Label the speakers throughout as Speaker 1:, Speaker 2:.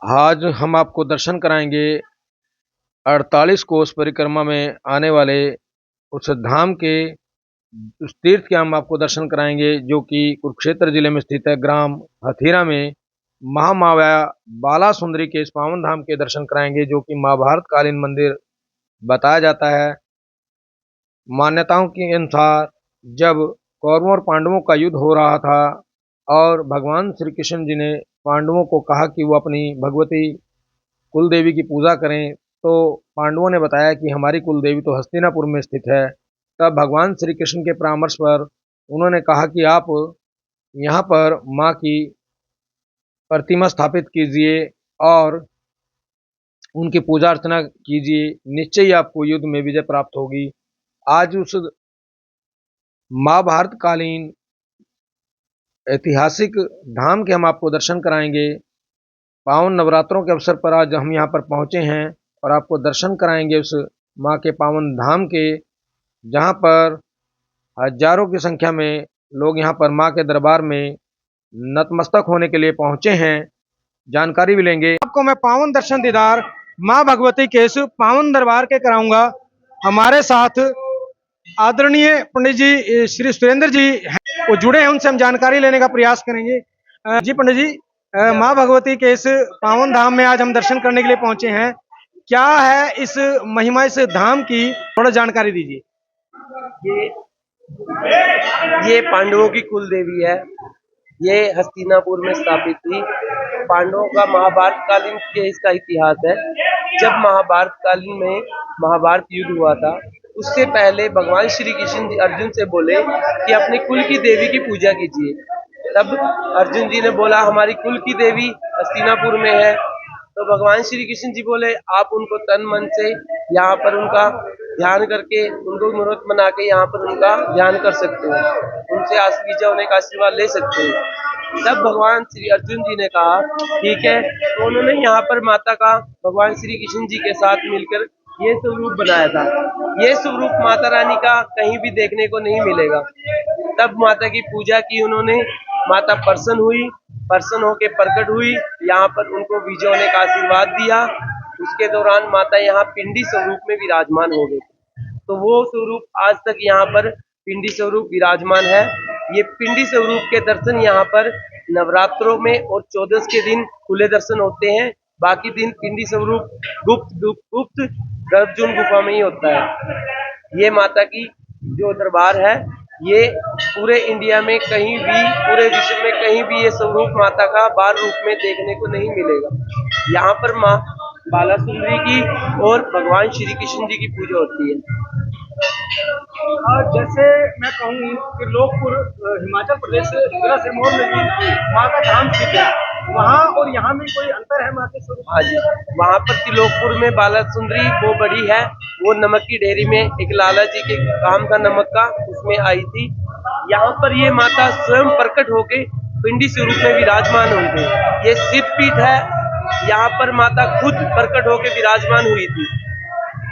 Speaker 1: आज हम आपको दर्शन कराएंगे 48 कोस परिक्रमा में आने वाले उस धाम के उस तीर्थ के हम आपको दर्शन कराएंगे जो कि कुरुक्षेत्र जिले में स्थित है। ग्राम हथीरा में महामाया बाला सुंदरी के इस पावन धाम के दर्शन कराएंगे जो कि महाभारत कालीन मंदिर बताया जाता है। मान्यताओं के अनुसार जब कौरवों और पांडवों का युद्ध हो रहा था और भगवान श्री कृष्ण जी ने पांडवों को कहा कि वो अपनी भगवती कुल देवी की पूजा करें, तो पांडवों ने बताया कि हमारी कुल देवी तो हस्तिनापुर में स्थित है। तब भगवान श्री कृष्ण के परामर्श पर उन्होंने कहा कि आप यहाँ पर माँ की प्रतिमा स्थापित कीजिए और उनकी पूजा अर्चना कीजिए, निश्चय ही आपको युद्ध में विजय प्राप्त होगी। आज उस महाभारत कालीन ऐतिहासिक धाम के हम आपको दर्शन कराएंगे। पावन नवरात्रों के अवसर पर आज हम यहाँ पर पहुँचे हैं और आपको दर्शन कराएंगे उस माँ के पावन धाम के, जहाँ पर हजारों की संख्या में लोग यहाँ पर माँ के दरबार में नतमस्तक होने के लिए पहुँचे हैं। जानकारी भी लेंगे। आपको मैं पावन दर्शन दीदार माँ भगवती के इस पावन दरबार के कराऊंगा। हमारे साथ आदरणीय पंडित जी श्री सुरेंद्र जी हैं, वो जुड़े हैं, उनसे हम जानकारी लेने का प्रयास करेंगे। जी पंडित जी, माँ भगवती के इस पावन धाम में आज हम दर्शन करने के लिए पहुंचे हैं। क्या है इस महिमा, इस धाम की थोड़ा जानकारी दीजिए।
Speaker 2: ये ये पांडवों की कुल देवी है। ये हस्तिनापुर में स्थापित थी। पांडवों का महाभारत कालीन के इसका इतिहास है। जब महाभारत कालीन में महाभारत युद्ध हुआ था, उससे पहले भगवान श्री कृष्ण जी अर्जुन से बोले कि अपनी कुल की देवी की पूजा कीजिए। तब अर्जुन जी ने बोला हमारी कुल की देवी हस्तिनापुर में है। तो भगवान श्री कृष्ण जी बोले आप उनको तन मन से यहाँ पर उनका ध्यान करके, उनको मुहूर्त बना के यहाँ पर उनका ध्यान कर सकते हो, उनसे विजय होने का आशीर्वाद ले सकते हो। तब भगवान श्री अर्जुन जी ने कहा ठीक है। तो उन्होंने यहाँ पर माता का भगवान श्री कृष्ण जी के साथ मिलकर ये स्वरूप बनाया था। ये स्वरूप माता रानी का कहीं भी देखने को नहीं मिलेगा। तब माता की पूजा की उन्होंने, माता प्रसन्न होके प्रकट हुई, यहाँ पर उनको विजय होने का आशीर्वाद दिया। उसके दौरान माता यहाँ पिंडी स्वरूप में विराजमान हो गई। तो वो स्वरूप आज तक यहाँ पर पिंडी स्वरूप विराजमान है। ये पिंडी स्वरूप के दर्शन यहाँ पर नवरात्रों में और 14 के दिन खुले दर्शन होते हैं। बाकी दिन पिंडी स्वरूप गुप्त गर्भजून गुफा में ही होता है। ये माता की जो दरबार है, ये पूरे इंडिया में कहीं भी, पूरे विश्व में कहीं भी ये स्वरूप माता का बाल रूप में देखने को नहीं मिलेगा। यहाँ पर माँ बाला सुंदरी की और भगवान श्री कृष्ण जी की पूजा होती है।
Speaker 3: जैसे मैं कहूँ कि लोकपुर हिमाचल प्रदेश जिला सिरमौर में भी माँ का धाम स्थित है, वहाँ और यहाँ में कोई अंतर है माँ के स्वरूप?
Speaker 2: हाँ जी, वहाँ पर त्रिलोकपुर में बाला सुंदरी वो बड़ी है। वो नमक की ढेरी में एक लाला जी के काम था नमक का, उसमें आई थी। यहाँ पर ये माता स्वयं प्रकट होके पिंडी स्वरूप में विराजमान हुई थी। ये सिद्धपीठ है। यहाँ पर माता खुद प्रकट होके विराजमान हुई थी।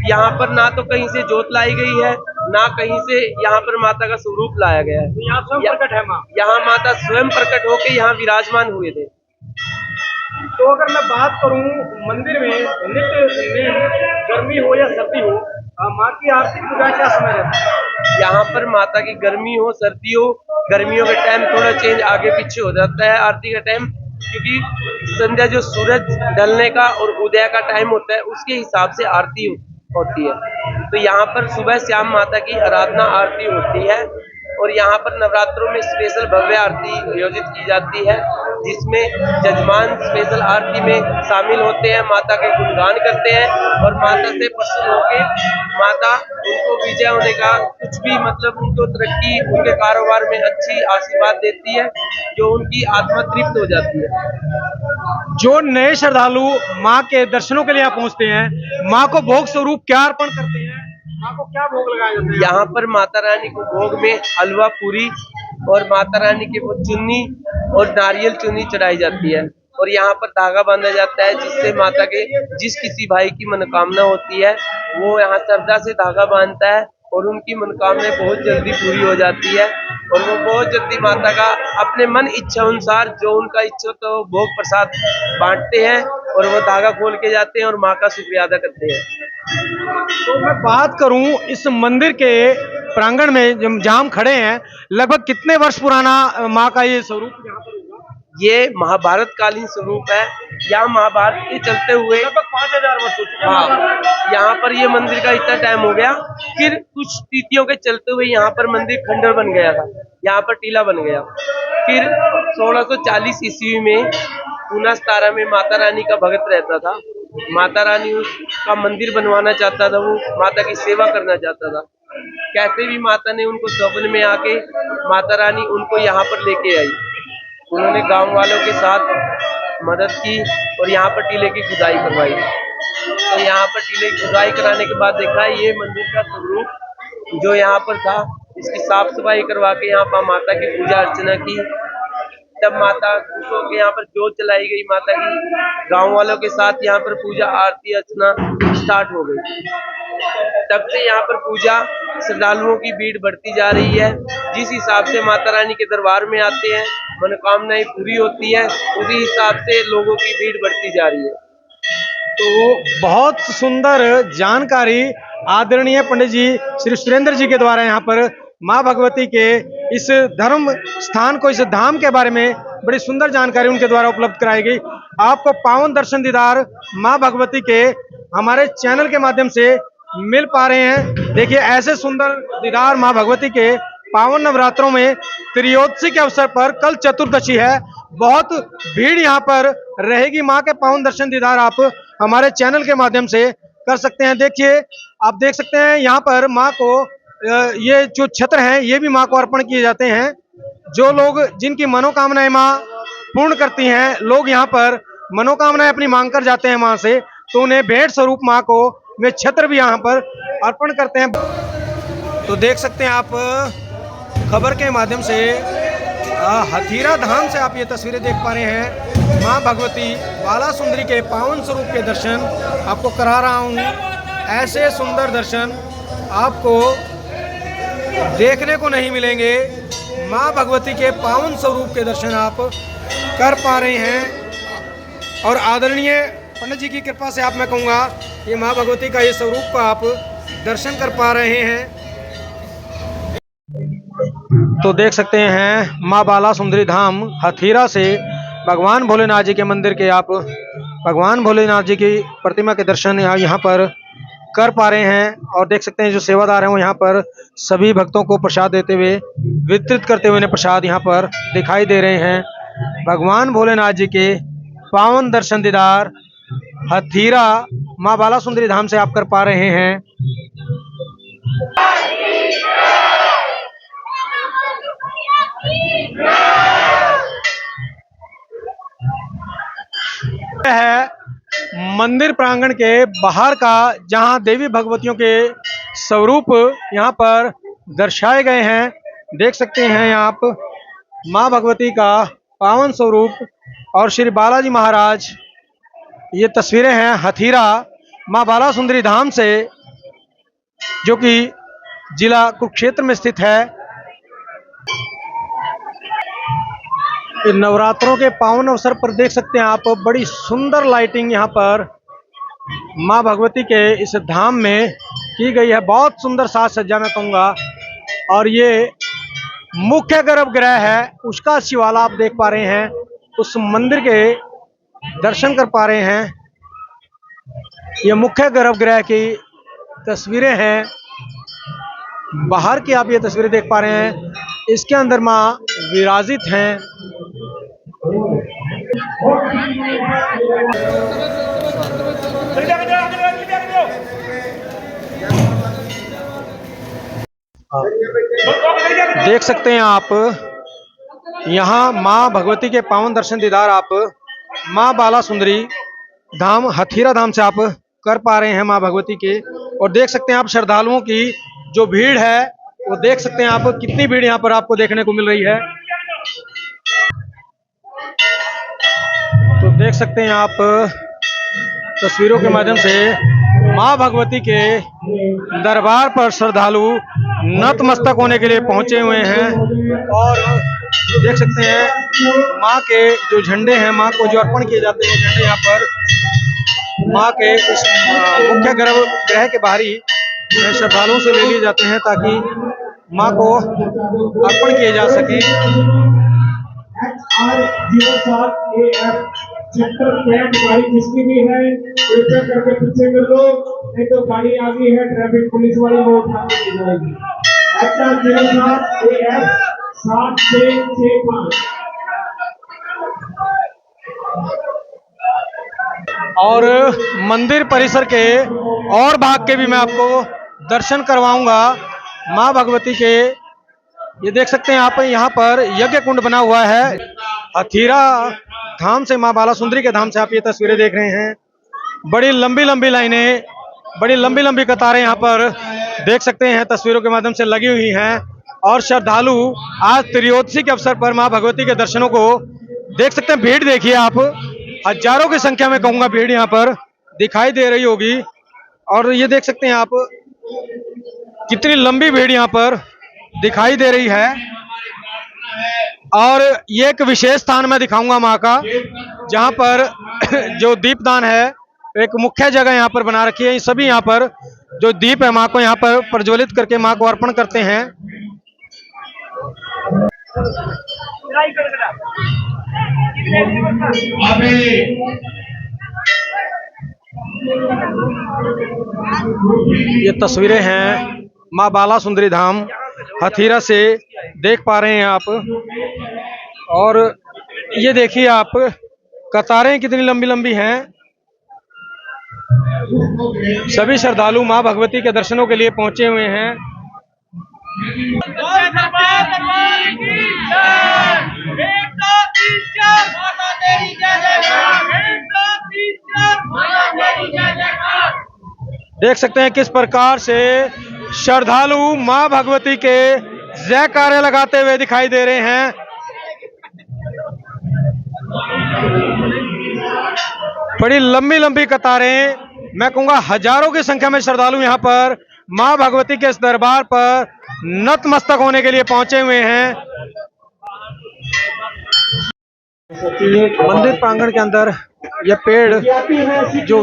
Speaker 2: यहाँ पर ना तो कहीं से जोत लाई गई है, ना कहीं से यहाँ पर माता का स्वरूप लाया गया है।
Speaker 3: यहाँ स्वयं प्रकट है माँ।
Speaker 2: यहाँ माता स्वयं प्रकट होके यहाँ विराजमान हुए थे।
Speaker 3: तो अगर मैं बात करूँ मंदिर में नित्य में गर्मी हो या सर्दी हो, माँ की आरती पूजा क्या समय रहता है?
Speaker 2: यहाँ पर माता की गर्मी हो सर्दी हो, गर्मियों के टाइम थोड़ा चेंज आगे पीछे हो जाता है आरती का टाइम, क्योंकि संध्या जो सूरज ढलने का और उदय का टाइम होता है उसके हिसाब से आरती होती है। तो यहाँ पर सुबह शाम माता की आराधना आरती होती है और यहाँ पर नवरात्रों में स्पेशल भव्य आरती आयोजित की जाती है, जिसमें जजमान स्पेशल आरती में शामिल होते हैं, माता के गुणगान करते हैं और माता से प्रसन्न होकर माता उनको विजय होने का कुछ भी, मतलब उनको तरक्की, उनके कारोबार में अच्छी आशीर्वाद देती है, जो उनकी आत्मा तृप्त हो जाती है।
Speaker 3: जो नए श्रद्धालु माँ के दर्शनों के लिए यहाँ पहुँचते हैं, माँ को भोग स्वरूप क्या अर्पण करते हैं? माँ को क्या भोग लगाया जाता है?
Speaker 2: यहाँ पर माता रानी को भोग में हलवा पूरी और माता रानी के वो चुन्नी और नारियल चुन्नी चढ़ाई जाती है और यहाँ पर धागा बांधा जाता है, जिससे माता के जिस किसी भाई की मनोकामना होती है वो यहाँ श्रद्धा से धागा बांधता है और उनकी मनोकामना बहुत जल्दी पूरी हो जाती है और वो बहुत जल्दी माता का अपने मन इच्छा अनुसार जो उनका इच्छा तो भोग प्रसाद बांटते हैं और वो धागा खोल के जाते हैं और माँ का शुक्रिया अदा करते हैं।
Speaker 3: तो मैं बात करूं इस मंदिर के प्रांगण में जहाँ हम खड़े हैं, लगभग कितने वर्ष पुराना माँ का ये स्वरूप यहाँ पर होगा?
Speaker 2: ये महाभारत कालीन स्वरूप है। यहाँ महाभारत के चलते हुए
Speaker 3: लगभग 5000 वर्ष हो चुके हैं।
Speaker 2: हाँ, यहाँ पर ये मंदिर का इतना टाइम हो गया, फिर कुछ तिथियों के चलते हुए यहाँ पर मंदिर खंडर बन गया था, यहाँ पर टीला बन गया। फिर 1640 ईस्वी में पूना 17 में माता रानी का भगत रहता था। माता रानी उसका मंदिर बनवाना चाहता था, वो माता की सेवा करना चाहता था। कैसे भी माता ने उनको स्वप्न में आके माता रानी उनको यहाँ पर लेके आई। उन्होंने गांव वालों के साथ मदद की और यहाँ पर टीले की खुदाई करवाई। तो यहाँ पर टीले की खुदाई कराने के बाद देखा ये मंदिर का स्वरूप जो यहाँ पर था, इसकी साफ सफाई करवा के यहाँ पर माता की पूजा अर्चना की। तब माता खुश होकर यहाँ पर जोत जलाई गई माता की। गांव वालों के साथ यहाँ पर पूजा आरती अर्चना स्टार्ट हो गई। तब से यहाँ पर पूजा श्रद्धालुओं की भीड़ बढ़ती जा रही है। जिस हिसाब से माता रानी के दरबार में आते हैं, मनोकामनाएं पूरी होती है, उसी हिसाब से लोगों की भीड़ बढ़ती जा रही है।
Speaker 3: तो बहुत सुंदर जानकारी आदरणीय पंडित जी श्री सुरेंद्र जी के द्वारा यहाँ पर माँ भगवती के इस धर्म स्थान को, इस धाम के बारे में बड़ी सुंदर जानकारी उनके द्वारा उपलब्ध कराई गई। आपको पावन दर्शन दीदार माँ भगवती के हमारे चैनल के माध्यम से मिल पा रहे हैं। देखिए ऐसे सुंदर दीदार माँ भगवती के पावन नवरात्रों में त्रियोदशी के अवसर पर कल चतुर्दशी है, बहुत भीड़ यहाँ पर रहेगी। माँ के पावन दर्शन दीदार आप हमारे चैनल के माध्यम से कर सकते हैं। देखिए आप देख सकते हैं यहाँ पर माँ को ये जो छत्र हैं ये भी माँ को अर्पण किए जाते हैं। जो लोग जिनकी मनोकामनाएं माँ पूर्ण करती हैं, लोग यहाँ पर मनोकामनाएं अपनी मांग कर जाते हैं माँ से, तो उन्हें भेंट स्वरूप माँ को वे छत्र भी यहाँ पर अर्पण करते हैं। तो देख सकते हैं आप खबर के माध्यम से हथीरा धाम से आप ये तस्वीरें देख पा रहे हैं। माँ भगवती बाला सुंदरी के पावन स्वरूप के दर्शन आपको करा रहा हूँ। ऐसे सुंदर दर्शन आपको देखने को नहीं मिलेंगे। माँ भगवती के पावन स्वरूप के दर्शन आप कर पा रहे हैं और आदरणीय पंडित जी की कृपा से आप मैं कहूँगा ये माँ भगवती का ये स्वरूप को आप दर्शन कर पा रहे हैं। तो देख सकते हैं माँ बाला सुंदरी धाम हथीरा से भगवान भोलेनाथ जी के मंदिर के आप भगवान भोलेनाथ जी की प्रतिमा के दर्शन यहाँ पर कर पा रहे हैं। और देख सकते हैं जो सेवादार हैं वो यहाँ पर सभी भक्तों को प्रसाद देते हुए वितरित करते हुए प्रसाद यहाँ पर दिखाई दे रहे हैं। भगवान भोलेनाथ जी के पावन दर्शन दीदार हथीरा माँ बाला सुंदरी धाम से आप कर पा रहे हैं। है मंदिर प्रांगण के बाहर का, जहां देवी भगवतियों के स्वरूप यहां पर दर्शाए गए हैं। देख सकते हैं आप मां भगवती का पावन स्वरूप और श्री बालाजी महाराज। ये तस्वीरें हैं हथीरा मां बाला सुंदरी धाम से, जो कि जिला कुरुक्षेत्र में स्थित है। नवरात्रों के पावन अवसर पर देख सकते हैं आप बड़ी सुंदर लाइटिंग यहाँ पर माँ भगवती के इस धाम में की गई है। बहुत सुंदर साज सज्जा मैं कहूँगा। और ये मुख्य गर्भगृह है, उसका शिवाला आप देख पा रहे हैं। उस मंदिर के दर्शन कर पा रहे हैं। ये मुख्य गर्भगृह की तस्वीरें हैं। बाहर की आप ये तस्वीरें देख पा रहे हैं। इसके अंदर माँ विराजित हैं। देख सकते हैं आप यहाँ माँ भगवती के पावन दर्शन दीदार आप माँ बाला सुंदरी धाम हथीरा धाम से आप कर पा रहे हैं माँ भगवती के। और देख सकते हैं आप श्रद्धालुओं की जो भीड़ है वो देख सकते हैं आप कितनी भीड़ यहाँ पर आपको देखने को मिल रही है। तो देख सकते हैं आप तस्वीरों के माध्यम से माँ भगवती के दरबार पर श्रद्धालु नतमस्तक होने के लिए पहुंचे हुए हैं। और देख सकते हैं माँ के जो झंडे हैं, माँ को जो अर्पण किए जाते हैं झंडे यहाँ पर माँ के इस मुख्य गर्भगृह के बाहरी श्रद्धालुओं से ले लिए जाते हैं ताकि माँ को अर्पण किए जा सके।
Speaker 4: XR07AF सेक्टर कैंप गाड़ी जिसकी भी है कृपया करके पीछे कर लो, नहीं तो गाड़ी आ गई है ट्रैफिक पुलिस वाली वो उठा के ले जाएगी। XR07AF 7665।
Speaker 3: और मंदिर परिसर के और भाग के भी मैं आपको दर्शन करवाऊंगा माँ भगवती के। ये देख सकते हैं आप यहाँ पर यज्ञ कुंड बना हुआ है। हथीरा धाम से, माँ बाला सुंदरी के धाम से आप ये तस्वीरें देख रहे हैं। बड़ी लंबी लंबी लाइनें, बड़ी लंबी लंबी कतारें यहाँ पर देख सकते हैं तस्वीरों के माध्यम से लगी हुई हैं। और श्रद्धालु आज त्रयोदशी के अवसर पर माँ भगवती के दर्शनों को देख सकते हैं। भीड़ देखिए आप, हजारों की संख्या में कहूँगा भीड़ यहाँ पर दिखाई दे रही होगी। और ये देख सकते हैं आप कितनी लंबी भीड़ यहाँ पर दिखाई दे रही है। और ये एक विशेष स्थान मैं दिखाऊंगा माँ का, जहाँ पर जो दीपदान है एक मुख्य जगह यहाँ पर बना रखी है। सभी यहाँ पर जो दीप है माँ को यहाँ पर प्रज्वलित करके माँ को अर्पण करते हैं। ये तस्वीरें हैं माँ बाला सुंदरी धाम हथीरा से, देख पा रहे हैं आप। और ये देखिए आप कतारें कितनी लंबी लंबी हैं। सभी श्रद्धालु माँ भगवती के दर्शनों के लिए पहुंचे हुए हैं। देख सकते हैं किस प्रकार से श्रद्धालु माँ भगवती के जयकारे लगाते हुए दिखाई दे रहे हैं। बड़ी लंबी लंबी कतारें, मैं कहूँगा हजारों की संख्या में श्रद्धालु यहाँ पर माँ भगवती के इस दरबार पर नतमस्तक होने के लिए पहुंचे हुए हैं। मंदिर प्रांगण के अंदर यह पेड़ जो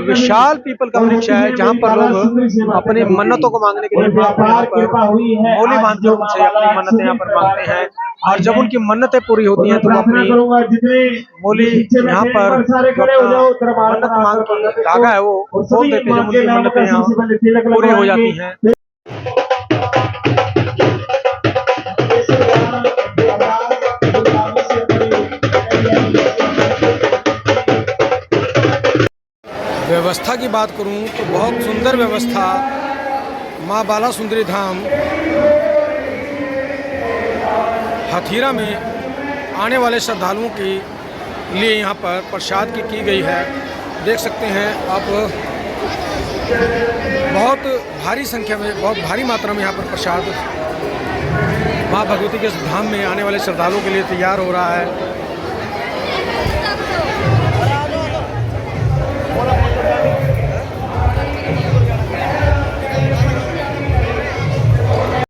Speaker 3: विशाल पीपल का वृक्ष है, जहाँ पर लोग अपनी मन्नतों को मांगने के लिए यहाँ पर मौली बांधते हैं, उनसे अपनी मन्नतें यहाँ पर मांगते हैं। और जब उनकी मन्नतें पूरी होती हैं तो वो अपनी मौली यहाँ पर मन्नत मांग के धागा है वो खोल देते हैं। जब उनकी मन्नतें यहाँ पूरी हो जाती हैं। व्यवस्था की बात करूं तो बहुत सुंदर व्यवस्था माँ बाला सुंदरी धाम हथीरा में आने वाले श्रद्धालुओं के लिए यहाँ पर प्रसाद की गई है। देख सकते हैं आप, बहुत भारी संख्या में, बहुत भारी मात्रा में यहाँ पर प्रसाद माँ भगवती के धाम में आने वाले श्रद्धालुओं के लिए तैयार हो रहा है।